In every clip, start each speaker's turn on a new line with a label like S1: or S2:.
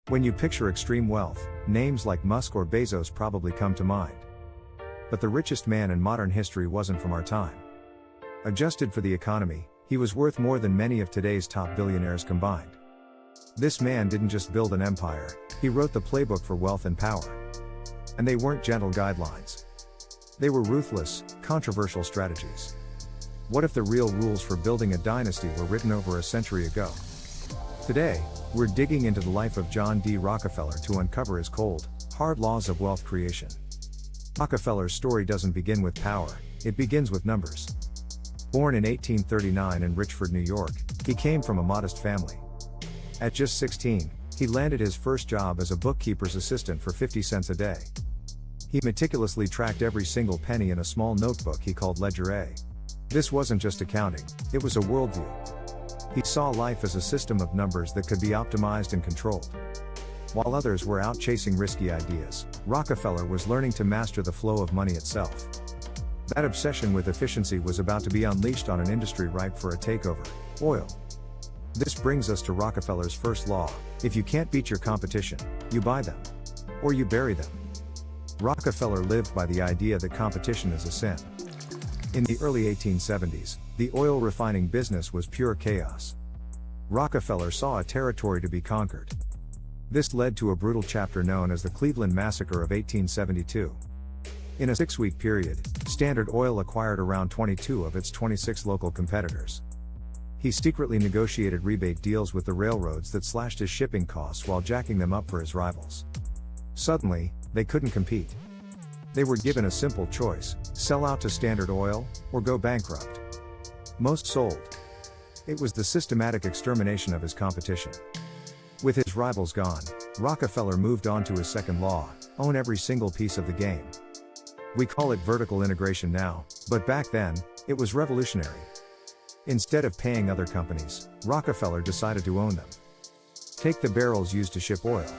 S1: When you picture extreme wealth, names like Musk or Bezos probably come to mind. But the richest man in modern history wasn't from our time. Adjusted for the economy, he was worth more than many of today's top billionaires combined. This man didn't just build an empire, he wrote the playbook for wealth and power. And they weren't gentle guidelines. They were ruthless, controversial strategies. What if the real rules for building a dynasty were written over a century ago? Today, we're digging into the life of John D. Rockefeller to uncover his cold, hard laws of wealth creation. Rockefeller's story doesn't begin with power, it begins with numbers. Born in 1839 in Richford, New York, he came from a modest family. At just 16, he landed his first job as a bookkeeper's assistant for 50 cents a day. He meticulously tracked every single penny in a small notebook he called Ledger A. This wasn't just accounting, it was a worldview. He saw life as a system of numbers that could be optimized and controlled. While others were out chasing risky ideas, Rockefeller was learning to master the flow of money itself. That obsession with efficiency was about to be unleashed on an industry ripe for a takeover: oil. This brings us to Rockefeller's first law: if you can't beat your competition, you buy them. Or you bury them. Rockefeller lived by the idea that competition is a sin. In the early 1870s, the oil refining business was pure chaos. Rockefeller saw a territory to be conquered. This led to a brutal chapter known as the Cleveland Massacre of 1872. In a 6-week period, Standard Oil acquired around 22 of its 26 local competitors. He secretly negotiated rebate deals with the railroads that slashed his shipping costs while jacking them up for his rivals. Suddenly, they couldn't compete. They were given a simple choice: sell out to Standard Oil, or go bankrupt. Most sold. It was the systematic extermination of his competition. With his rivals gone, Rockefeller moved on to his second law: own every single piece of the game. We call it vertical integration now, but back then, it was revolutionary. Instead of paying other companies, Rockefeller decided to own them. Take the barrels used to ship oil.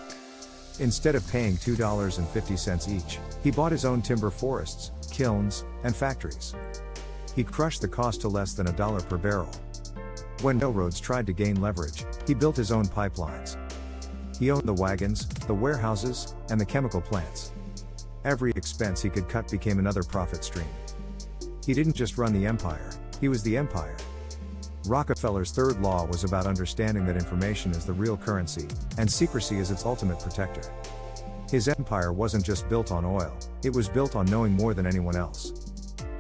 S1: Instead of paying $2.50 each, he bought his own timber forests, kilns, and factories. He crushed the cost to less than $1 per barrel. When railroads tried to gain leverage, he built his own pipelines. He owned the wagons, the warehouses, and the chemical plants. Every expense he could cut became another profit stream. He didn't just run the empire, he was the empire. Rockefeller's third law was about understanding that information is the real currency, and secrecy is its ultimate protector. His empire wasn't just built on oil, it was built on knowing more than anyone else.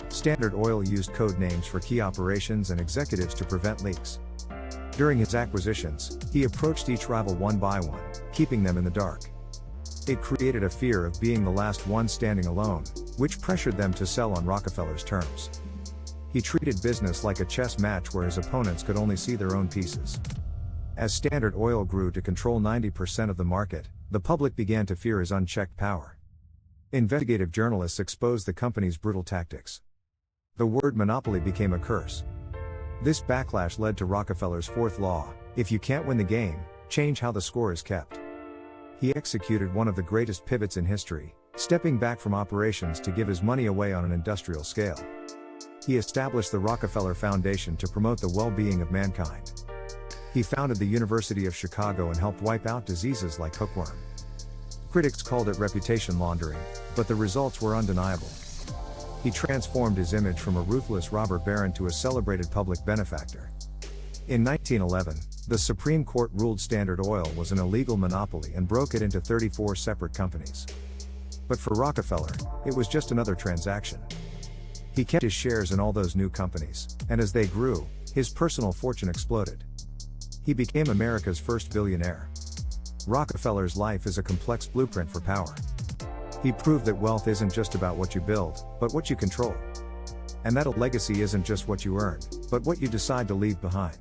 S1: Standard Oil used code names for key operations and executives to prevent leaks. During his acquisitions, he approached each rival one by one, keeping them in the dark. It created a fear of being the last one standing alone, which pressured them to sell on Rockefeller's terms. He treated business like a chess match where his opponents could only see their own pieces. As Standard Oil grew to control 90% of the market, the public began to fear his unchecked power. Investigative journalists exposed the company's brutal tactics. The word monopoly became a curse. This backlash led to Rockefeller's fourth law: if you can't win the game, change how the score is kept. He executed one of the greatest pivots in history, stepping back from operations to give his money away on an industrial scale. He established the Rockefeller Foundation to promote the well-being of mankind. He founded the University of Chicago and helped wipe out diseases like hookworm. Critics called it reputation laundering, but the results were undeniable. He transformed his image from a ruthless robber baron to a celebrated public benefactor. In 1911, the Supreme Court ruled Standard Oil was an illegal monopoly and broke it into 34 separate companies. But for Rockefeller, it was just another transaction. He kept his shares in all those new companies, and as they grew, his personal fortune exploded. He became America's first billionaire. Rockefeller's life is a complex blueprint for power. He proved that wealth isn't just about what you build, but what you control. And that a legacy isn't just what you earn, but what you decide to leave behind.